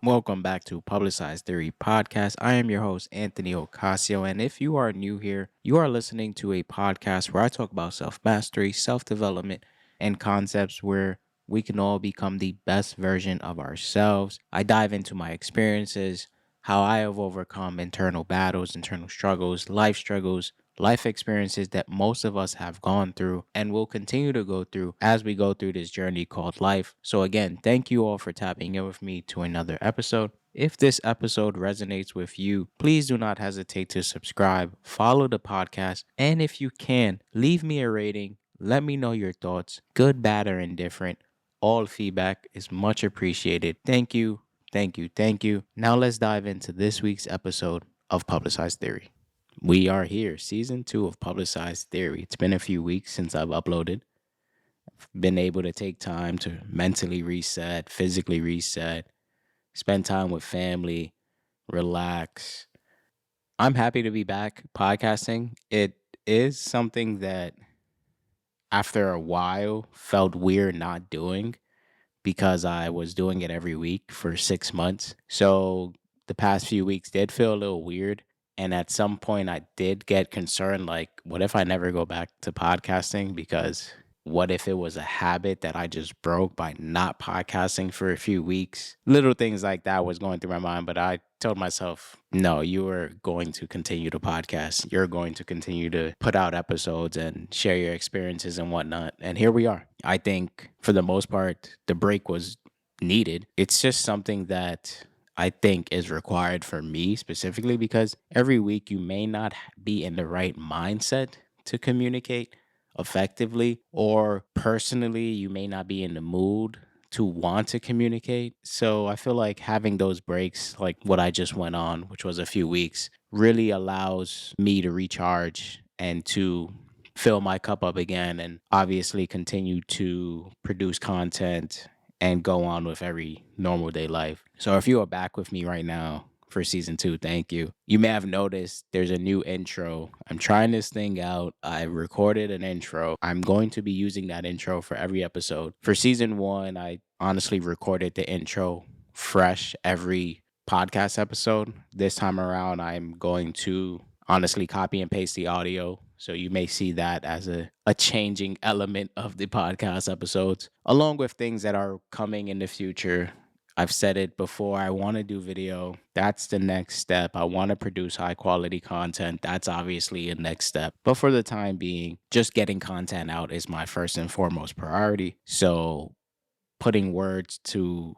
Welcome back to Publicized Theory Podcast. I am your host, Anthony Ocasio, and if you are new here, you are listening to a podcast where I talk about self mastery, self development, and concepts where we can all become the best version of ourselves. I dive into my experiences, how I have overcome internal battles, internal struggles, life experiences that most of us have gone through and will continue to go through as we go through this journey called life. So, again, thank you all for tapping in with me to another episode. If this episode resonates with you, please do not hesitate to subscribe, follow the podcast, and if you can, leave me a rating. Let me know your thoughts, good, bad, or indifferent. All feedback is much appreciated. Thank you, thank you, thank you. Now let's dive into this week's episode of Publicized Theory. We are here, season 2 of Publicized Theory. It's been a few weeks since I've uploaded. I've been able to take time to mentally reset, physically reset, spend time with family, relax. I'm happy to be back podcasting. It is something that after a while felt weird not doing because I was doing it every week for 6 months. So the past few weeks did feel a little weird. And at some point, I did get concerned like, what if I never go back to podcasting? Because what if it was a habit that I just broke by not podcasting for a few weeks? Little things like that was going through my mind, but I told myself, no, you are going to continue to podcast. You're going to continue to put out episodes and share your experiences and whatnot. And here we are. I think for the most part, the break was needed. It's just something that I think is required for me specifically because every week you may not be in the right mindset to communicate effectively, or personally, you may not be in the mood to want to communicate. So I feel like having those breaks, like what I just went on, which was a few weeks, really allows me to recharge and to fill my cup up again and obviously continue to produce content and go on with every normal day life. So if you are back with me right now for season 2, thank you. You may have noticed there's a new intro. I'm trying this thing out. I recorded an intro. I'm going to be using that intro for every episode. For season 1, I honestly recorded the intro fresh every podcast episode. This time around, I'm going to honestly copy and paste the audio. So you may see that as a changing element of the podcast episodes, along with things that are coming in the future. I've said it before, I want to do video. That's the next step. I want to produce high quality content. That's obviously a next step. But for the time being, just getting content out is my first and foremost priority. So putting words to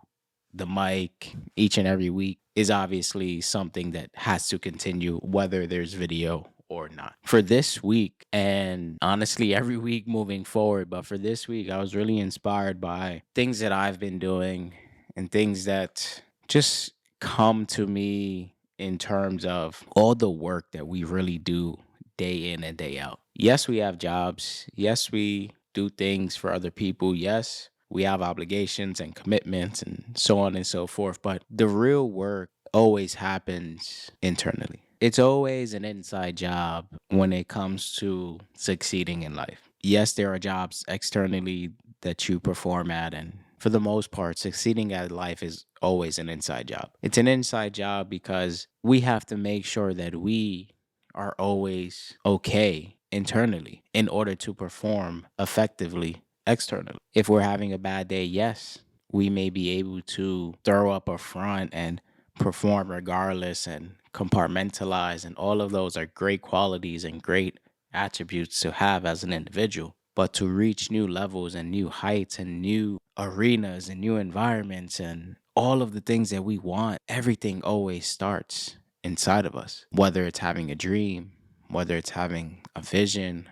the mic each and every week is obviously something that has to continue, whether there's video or not. For this week, and honestly, every week moving forward, but for this week, I was really inspired by things that I've been doing and things that just come to me in terms of all the work that we really do day in and day out. Yes, we have jobs. Yes, we do things for other people. Yes, we have obligations and commitments and so on and so forth. But the real work always happens internally. It's always an inside job when it comes to succeeding in life. Yes, there are jobs externally that you perform at, and for the most part, succeeding at life is always an inside job. It's an inside job because we have to make sure that we are always okay internally in order to perform effectively externally. If we're having a bad day, yes, we may be able to throw up a front and perform regardless and compartmentalize. And all of those are great qualities and great attributes to have as an individual. But to reach new levels and new heights and new arenas and new environments and all of the things that we want, everything always starts inside of us. Whether it's having a dream, whether it's having a vision,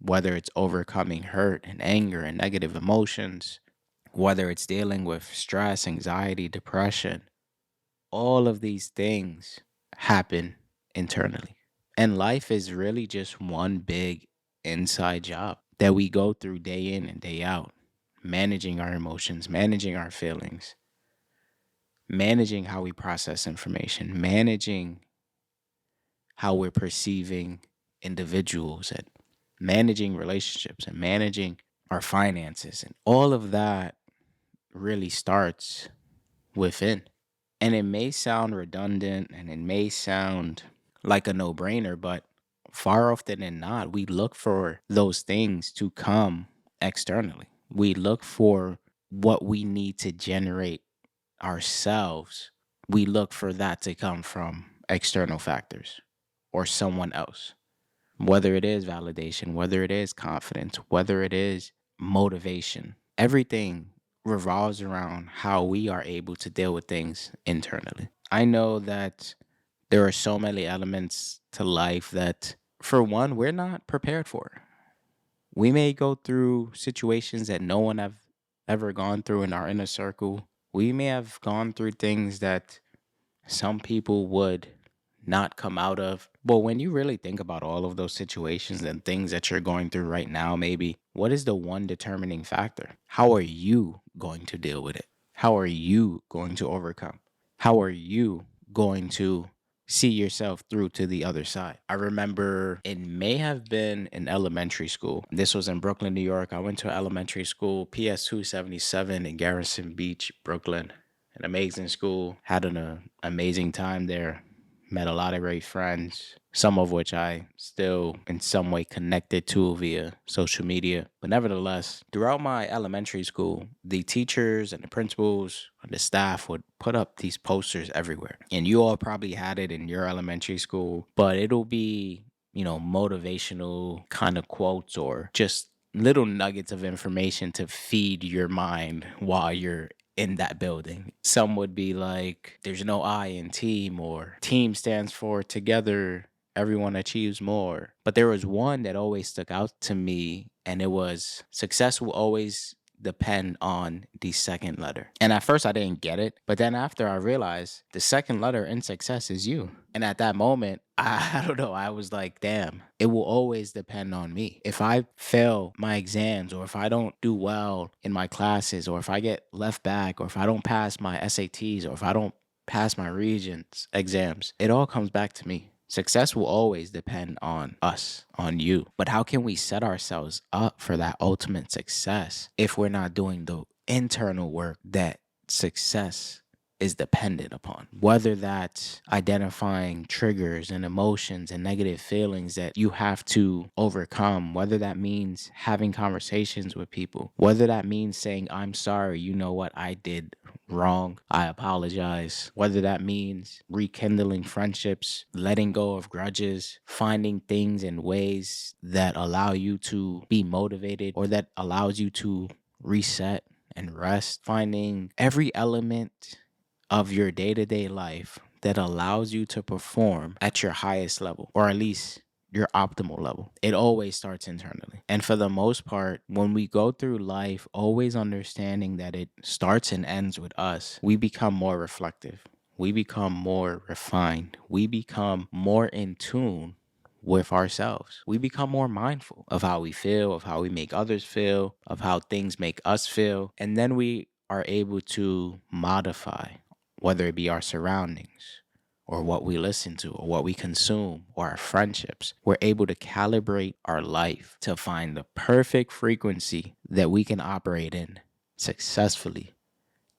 whether it's overcoming hurt and anger and negative emotions, whether it's dealing with stress, anxiety, depression, all of these things happen internally. And life is really just one big inside job that we go through day in and day out, managing our emotions, managing our feelings, managing how we process information, managing how we're perceiving individuals, and managing relationships and managing our finances. And all of that really starts within. And it may sound redundant and it may sound like a no brainer, but far often than not, we look for those things to come externally. We look for what we need to generate ourselves. We look for that to come from external factors or someone else, whether it is validation, whether it is confidence, whether it is motivation. Everything revolves around how we are able to deal with things internally. I know that there are so many elements to life that, for one, we're not prepared for. We may go through situations that no one have ever gone through in our inner circle. We may have gone through things that some people would not come out of. But when you really think about all of those situations and things that you're going through right now, maybe, what is the one determining factor? How are you going to deal with it? How are you going to overcome? How are you going to see yourself through to the other side? I remember it may have been in elementary school. This was in Brooklyn, New York. I went to elementary school, PS 277 in Garrison Beach, Brooklyn. An amazing school. Had an amazing time there. Met a lot of great friends, some of which I still in some way connected to via social media. But nevertheless, throughout my elementary school, the teachers and the principals and the staff would put up these posters everywhere. And you all probably had it in your elementary school, but it'll be, motivational kind of quotes or just little nuggets of information to feed your mind while you're in that building. Some would be like, there's no I in team, or team stands for together, everyone achieves more. But there was one that always stuck out to me, and it was success will always depend on the second letter. And at first I didn't get it, but then after I realized the second letter in success is you. And at that moment, I don't know, I was like, damn, it will always depend on me. If I fail my exams, or if I don't do well in my classes, or if I get left back, or if I don't pass my SATs, or if I don't pass my Regents exams, it all comes back to me. Success will always depend on us, on you. But how can we set ourselves up for that ultimate success if we're not doing the internal work that success is dependent upon? Whether that's identifying triggers and emotions and negative feelings that you have to overcome, whether that means having conversations with people, whether that means saying, I'm sorry, you know what, I did wrong, I apologize, whether that means rekindling friendships, letting go of grudges, finding things and ways that allow you to be motivated or that allows you to reset and rest, finding every element of your day-to-day life that allows you to perform at your highest level, or at least your optimal level. It always starts internally. And for the most part, when we go through life, always understanding that it starts and ends with us, we become more reflective. We become more refined. We become more in tune with ourselves. We become more mindful of how we feel, of how we make others feel, of how things make us feel. And then we are able to modify, whether it be our surroundings, or what we listen to, or what we consume, or our friendships. We're able to calibrate our life to find the perfect frequency that we can operate in successfully,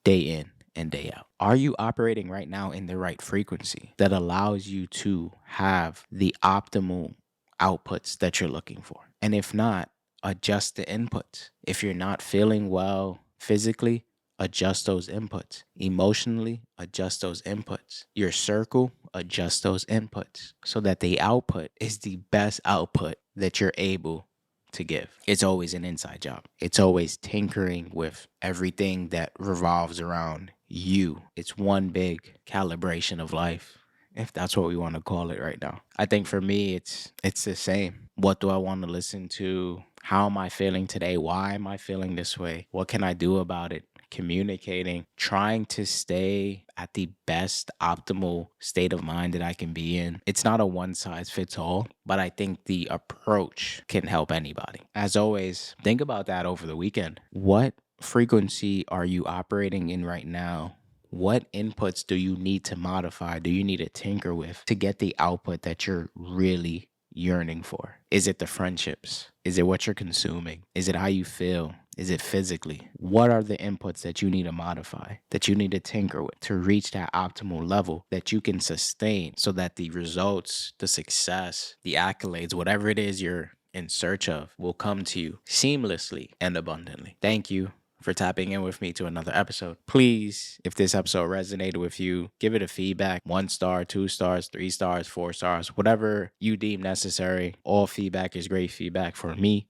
day in and day out. Are you operating right now in the right frequency that allows you to have the optimal outputs that you're looking for? And if not, adjust the inputs. If you're not feeling well physically, adjust those inputs. Emotionally, adjust those inputs. Your circle, adjust those inputs so that the output is the best output that you're able to give. It's always an inside job. It's always tinkering with everything that revolves around you. It's one big calibration of life, if that's what we want to call it right now. I think for me, it's the same. What do I want to listen to? How am I feeling today? Why am I feeling this way? What can I do about it? Communicating, trying to stay at the best optimal state of mind that I can be in. It's not a one size fits all, but I think the approach can help anybody. As always, think about that over the weekend. What frequency are you operating in right now? What inputs do you need to modify? Do you need to tinker with to get the output that you're really yearning for? Is it the friendships? Is it what you're consuming? Is it how you feel? Is it physically? What are the inputs that you need to modify, that you need to tinker with to reach that optimal level that you can sustain so that the results, the success, the accolades, whatever it is you're in search of will come to you seamlessly and abundantly. Thank you for tapping in with me to another episode. Please, if this episode resonated with you, give it a feedback. 1 star, 2 stars, 3 stars, 4 stars, whatever you deem necessary. All feedback is great feedback for me.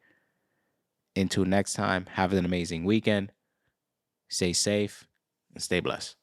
Until next time, have an amazing weekend. Stay safe and stay blessed.